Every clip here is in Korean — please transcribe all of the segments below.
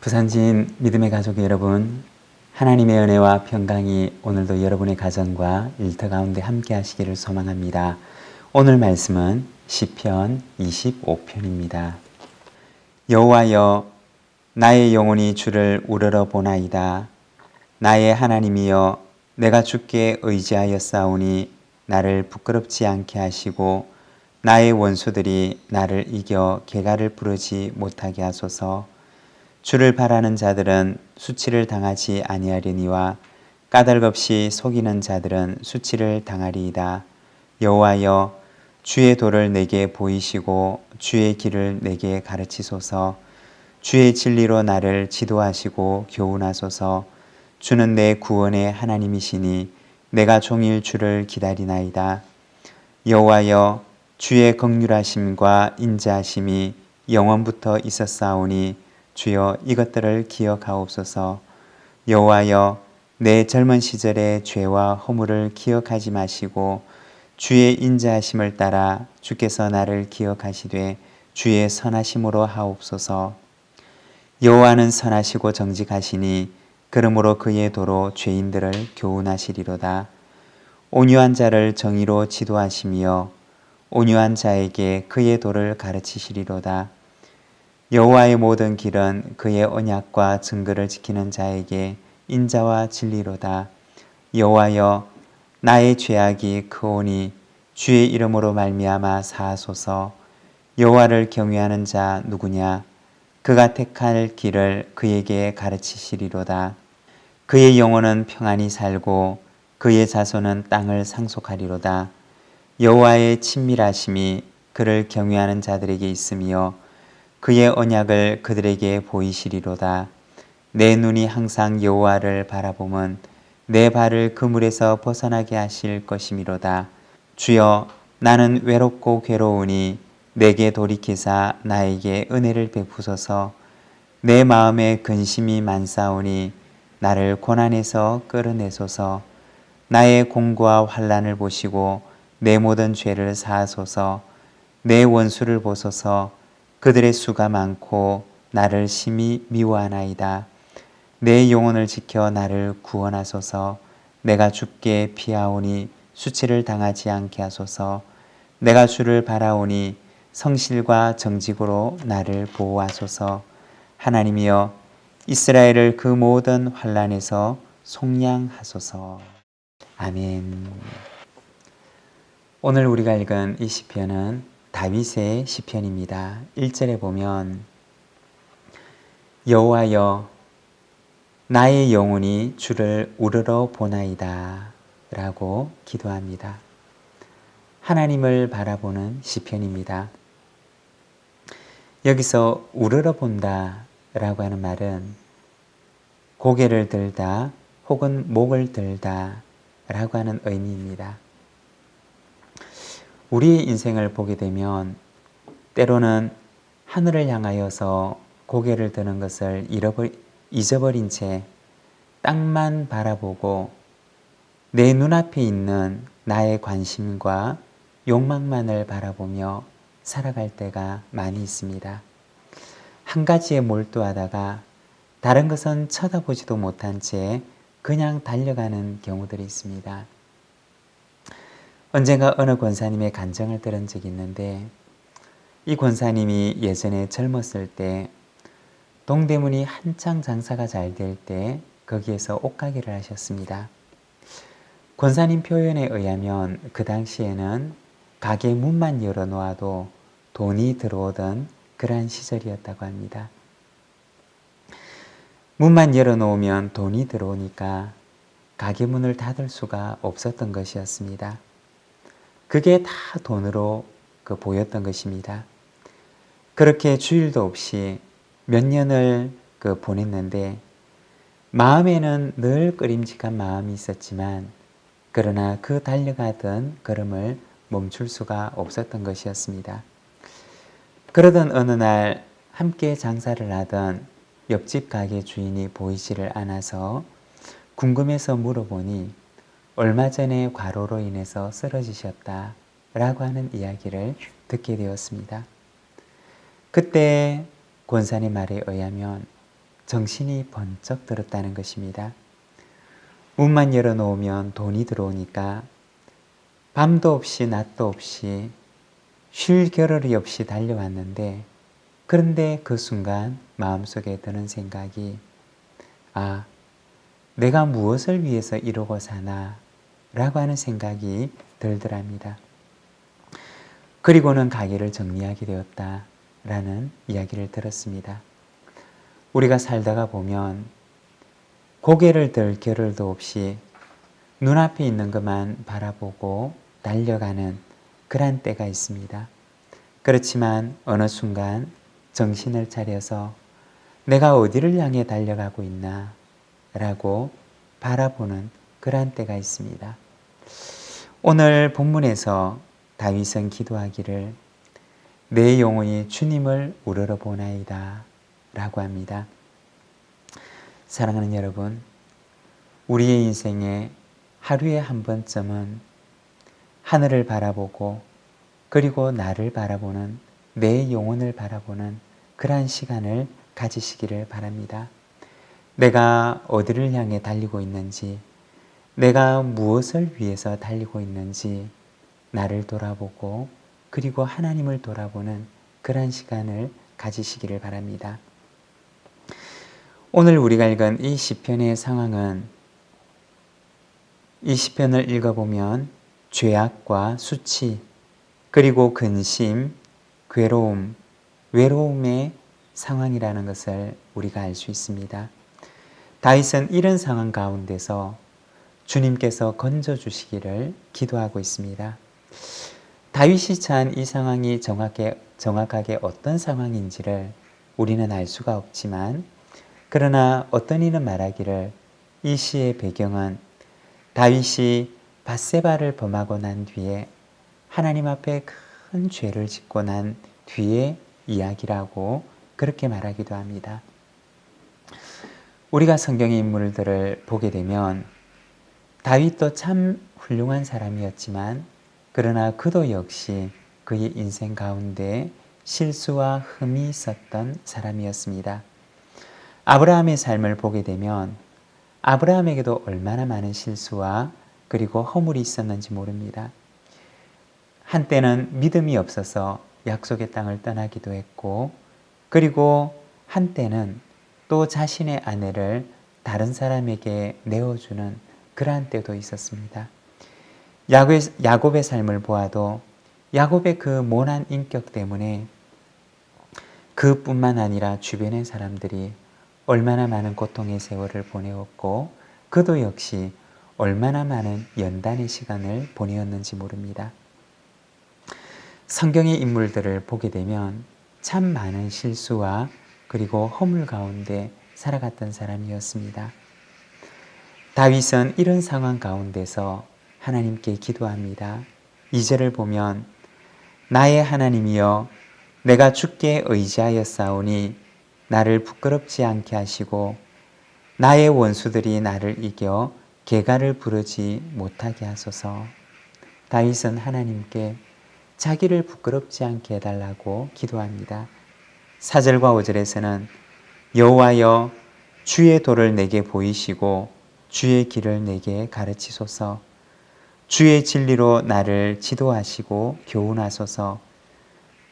부산진 믿음의 가족 여러분, 하나님의 은혜와 평강이 오늘도 여러분의 가정과 일터 가운데 함께 하시기를 소망합니다. 오늘 말씀은 시편 25편입니다. 여호와여, 나의 영혼이 주를 우러러 보나이다. 나의 하나님이여, 내가 주께 의지하였사오니 나를 부끄럽지 않게 하시고 나의 원수들이 나를 이겨 개가를 부르지 못하게 하소서. 주를 바라는 자들은 수치를 당하지 아니하리니와 까닭없이 속이는 자들은 수치를 당하리이다. 여호와여, 주의 도를 내게 보이시고 주의 길을 내게 가르치소서. 주의 진리로 나를 지도하시고 교훈하소서. 주는 내 구원의 하나님이시니 내가 종일 주를 기다리나이다. 여호와여, 주의 긍휼하심과 인자하심이 영원부터 있었사오니 주여 이것들을 기억하옵소서. 여호와여, 내 젊은 시절의 죄와 허물을 기억하지 마시고 주의 인자하심을 따라 주께서 나를 기억하시되 주의 선하심으로 하옵소서. 여호와는 선하시고 정직하시니 그러므로 그의 도로 죄인들을 교훈하시리로다. 온유한 자를 정의로 지도하시며 온유한 자에게 그의 도를 가르치시리로다. 여호와의 모든 길은 그의 언약과 증거를 지키는 자에게 인자와 진리로다. 여호와여, 나의 죄악이 크오니 주의 이름으로 말미암아 사하소서. 여호와를 경외하는 자 누구냐? 그가 택할 길을 그에게 가르치시리로다. 그의 영혼은 평안히 살고 그의 자손은 땅을 상속하리로다. 여호와의 친밀하심이 그를 경외하는 자들에게 있으며 그의 언약을 그들에게 보이시리로다. 내 눈이 항상 여호와를 바라보면 내 발을 그물에서 벗어나게 하실 것이미로다. 주여, 나는 외롭고 괴로우니 내게 돌이키사 나에게 은혜를 베푸소서. 내 마음에 근심이 많사오니 나를 고난에서 끌어내소서. 나의 공고와 환난을 보시고 내 모든 죄를 사하소서. 내 원수를 보소서. 그들의 수가 많고 나를 심히 미워하나이다. 내 영혼을 지켜 나를 구원하소서. 내가 주께 피하오니 수치를 당하지 않게 하소서. 내가 주를 바라오니 성실과 정직으로 나를 보호하소서. 하나님이여, 이스라엘을 그 모든 환난에서 속량하소서. 아멘. 오늘 우리가 읽은 이 시편은 다윗의 시편입니다. 1절에 보면 여호와여, 나의 영혼이 주를 우러러 보나이다 라고 기도합니다. 하나님을 바라보는 시편입니다. 여기서 우러러 본다 라고 하는 말은 고개를 들다 혹은 목을 들다 라고 하는 의미입니다. 우리 인생을 보게 되면 때로는 하늘을 향하여서 고개를 드는 것을 잊어버린 채 땅만 바라보고 내 눈앞에 있는 나의 관심과 욕망만을 바라보며 살아갈 때가 많이 있습니다. 한 가지에 몰두하다가 다른 것은 쳐다보지도 못한 채 그냥 달려가는 경우들이 있습니다. 언젠가 어느 권사님의 간증을 들은 적이 있는데 이 권사님이 예전에 젊었을 때 동대문이 한창 장사가 잘 될 때 거기에서 옷가게를 하셨습니다. 권사님 표현에 의하면 그 당시에는 가게 문만 열어놓아도 돈이 들어오던 그러한 시절이었다고 합니다. 문만 열어놓으면 돈이 들어오니까 가게 문을 닫을 수가 없었던 것이었습니다. 그게 다 돈으로 보였던 것입니다. 그렇게 주일도 없이 몇 년을 보냈는데 마음에는 늘 끄림직한 마음이 있었지만 그러나 그 달려가던 걸음을 멈출 수가 없었던 것이었습니다. 그러던 어느 날 함께 장사를 하던 옆집 가게 주인이 보이지를 않아서 궁금해서 물어보니 얼마 전에 과로로 인해서 쓰러지셨다 라고 하는 이야기를 듣게 되었습니다. 그때 권사님 말에 의하면 정신이 번쩍 들었다는 것입니다. 문만 열어놓으면 돈이 들어오니까 밤도 없이 낮도 없이 쉴 겨를이 없이 달려왔는데, 그런데 그 순간 마음속에 드는 생각이, 아, 내가 무엇을 위해서 이러고 사나 라고 하는 생각이 들더랍니다. 그리고는 가게를 정리하게 되었다라는 이야기를 들었습니다. 우리가 살다가 보면 고개를 들 겨를도 없이 눈앞에 있는 것만 바라보고 달려가는 그런 때가 있습니다. 그렇지만 어느 순간 정신을 차려서 내가 어디를 향해 달려가고 있나 라고 바라보는 그러한 때가 있습니다. 오늘 본문에서 다윗은 기도하기를 내 영혼이 주님을 우러러보나이다 라고 합니다. 사랑하는 여러분, 우리의 인생에 하루에 한 번쯤은 하늘을 바라보고 그리고 나를 바라보는, 내 영혼을 바라보는 그러한 시간을 가지시기를 바랍니다. 내가 어디를 향해 달리고 있는지, 내가 무엇을 위해서 달리고 있는지 나를 돌아보고 그리고 하나님을 돌아보는 그러한 시간을 가지시기를 바랍니다. 오늘 우리가 읽은 이 시편의 상황은, 이 시편을 읽어보면 죄악과 수치, 그리고 근심, 괴로움, 외로움의 상황이라는 것을 우리가 알 수 있습니다. 다윗은 이런 상황 가운데서 주님께서 건져주시기를 기도하고 있습니다. 다윗이 처한 이 상황이 정확하게 어떤 상황인지를 우리는 알 수가 없지만, 그러나 어떤 이는 말하기를 이 시의 배경은 다윗이 밧세바를 범하고 난 뒤에 하나님 앞에 큰 죄를 짓고 난 뒤의 이야기라고 그렇게 말하기도 합니다. 우리가 성경의 인물들을 보게 되면 다윗도 참 훌륭한 사람이었지만, 그러나 그도 역시 그의 인생 가운데 실수와 흠이 있었던 사람이었습니다. 아브라함의 삶을 보게 되면 아브라함에게도 얼마나 많은 실수와 그리고 허물이 있었는지 모릅니다. 한때는 믿음이 없어서 약속의 땅을 떠나기도 했고, 그리고 한때는 또 자신의 아내를 다른 사람에게 내어주는 그러한 때도 있었습니다. 야곱의 삶을 보아도 야곱의 그 모난 인격 때문에 그뿐만 아니라 주변의 사람들이 얼마나 많은 고통의 세월을 보내었고, 그도 역시 얼마나 많은 연단의 시간을 보내었는지 모릅니다. 성경의 인물들을 보게 되면 참 많은 실수와 그리고 허물 가운데 살아갔던 사람이었습니다. 다윗은 이런 상황 가운데서 하나님께 기도합니다. 2절을 보면 나의 하나님이여, 내가 주께 의지하였사오니 나를 부끄럽지 않게 하시고 나의 원수들이 나를 이겨 개가를 부르지 못하게 하소서. 다윗은 하나님께 자기를 부끄럽지 않게 해달라고 기도합니다. 4절과 5절에서는 여호와여, 주의 도를 내게 보이시고 주의 길을 내게 가르치소서. 주의 진리로 나를 지도하시고 교훈하소서.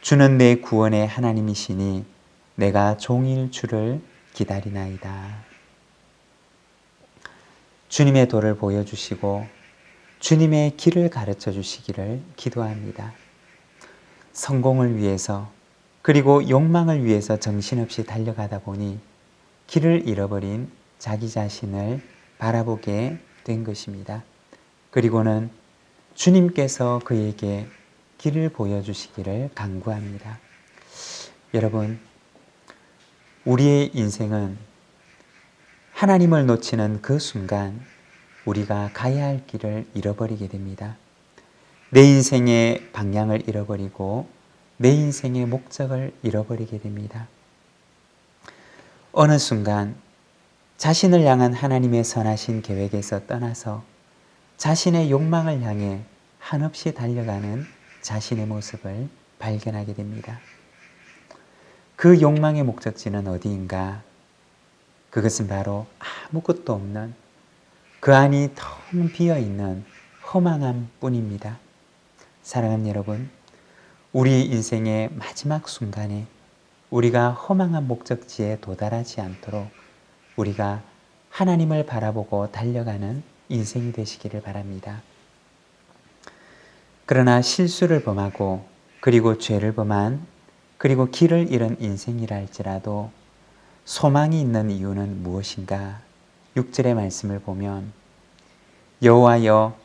주는 내 구원의 하나님이시니 내가 종일 주를 기다리나이다. 주님의 도를 보여주시고 주님의 길을 가르쳐 주시기를 기도합니다. 성공을 위해서 그리고 욕망을 위해서 정신없이 달려가다 보니 길을 잃어버린 자기 자신을 바라보게 된 것입니다. 그리고는 주님께서 그에게 길을 보여주시기를 간구합니다. 여러분, 우리의 인생은 하나님을 놓치는 그 순간 우리가 가야 할 길을 잃어버리게 됩니다. 내 인생의 방향을 잃어버리고 내 인생의 목적을 잃어버리게 됩니다. 어느 순간 자신을 향한 하나님의 선하신 계획에서 떠나서 자신의 욕망을 향해 한없이 달려가는 자신의 모습을 발견하게 됩니다. 그 욕망의 목적지는 어디인가? 그것은 바로 아무것도 없는 그 안이 텅 비어있는 허망함 뿐입니다. 사랑하는 여러분, 우리 인생의 마지막 순간에 우리가 허망한 목적지에 도달하지 않도록 우리가 하나님을 바라보고 달려가는 인생이 되시기를 바랍니다. 그러나 실수를 범하고 그리고 죄를 범한 그리고 길을 잃은 인생이라 할지라도 소망이 있는 이유는 무엇인가? 6절의 말씀을 보면 여호와여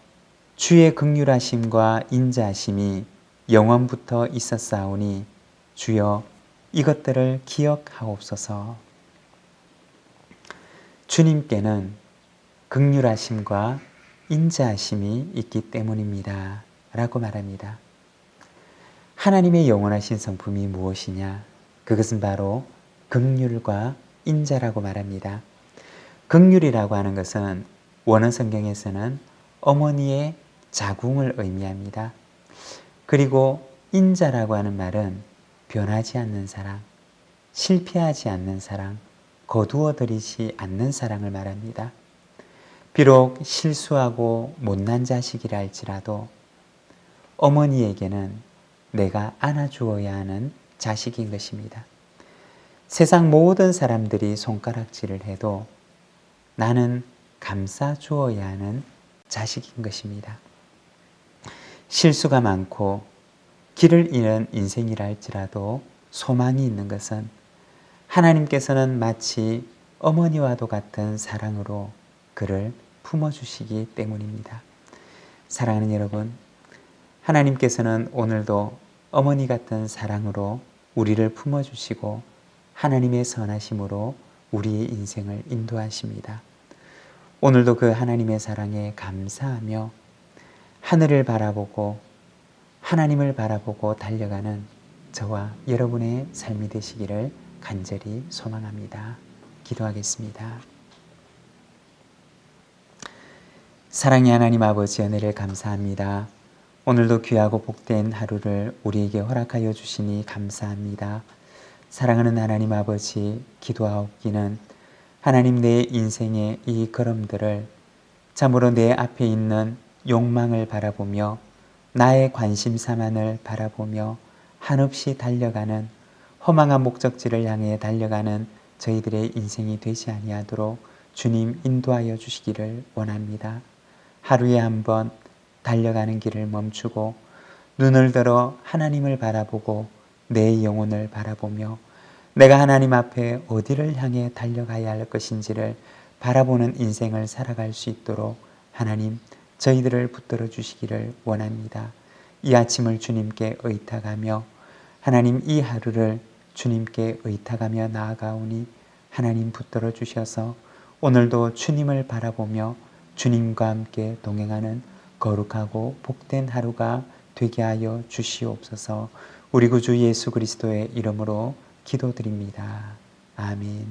주의 긍휼하심과 인자하심이 영원부터 있었사오니 주여 이것들을 기억하옵소서. 주님께는 긍휼하심과 인자하심이 있기 때문입니다. 라고 말합니다. 하나님의 영원하신 성품이 무엇이냐? 그것은 바로 긍휼과 인자라고 말합니다. 긍휼이라고 하는 것은 원어 성경에서는 어머니의 자궁을 의미합니다. 그리고 인자라고 하는 말은 변하지 않는 사랑, 실패하지 않는 사랑, 거두어들이지 않는 사랑을 말합니다. 비록 실수하고 못난 자식이라 할지라도 어머니에게는 내가 안아주어야 하는 자식인 것입니다. 세상 모든 사람들이 손가락질을 해도 나는 감싸주어야 하는 자식인 것입니다. 실수가 많고 길을 잃은 인생이라 할지라도 소망이 있는 것은 하나님께서는 마치 어머니와도 같은 사랑으로 그를 품어주시기 때문입니다. 사랑하는 여러분, 하나님께서는 오늘도 어머니 같은 사랑으로 우리를 품어주시고 하나님의 선하심으로 우리의 인생을 인도하십니다. 오늘도 그 하나님의 사랑에 감사하며 하늘을 바라보고 하나님을 바라보고 달려가는 저와 여러분의 삶이 되시기를 간절히 소망합니다. 기도하겠습니다. 사랑의 하나님 아버지, 은혜를 감사합니다. 오늘도 귀하고 복된 하루를 우리에게 허락하여 주시니 감사합니다. 사랑하는 하나님 아버지, 기도하옵기는 하나님 내 인생의 이 걸음들을 참으로 내 앞에 있는 욕망을 바라보며 나의 관심사만을 바라보며 한없이 달려가는 허망한 목적지를 향해 달려가는 저희들의 인생이 되지 아니하도록 주님 인도하여 주시기를 원합니다. 하루에 한 번 달려가는 길을 멈추고 눈을 들어 하나님을 바라보고 내 영혼을 바라보며 내가 하나님 앞에 어디를 향해 달려가야 할 것인지를 바라보는 인생을 살아갈 수 있도록 하나님 저희들을 붙들어 주시기를 원합니다. 이 아침을 주님께 의탁하며 하나님 이 하루를 주님께 의탁하며 나아가오니 하나님 붙들어 주셔서 오늘도 주님을 바라보며 주님과 함께 동행하는 거룩하고 복된 하루가 되게 하여 주시옵소서. 우리 구주 예수 그리스도의 이름으로 기도드립니다. 아멘.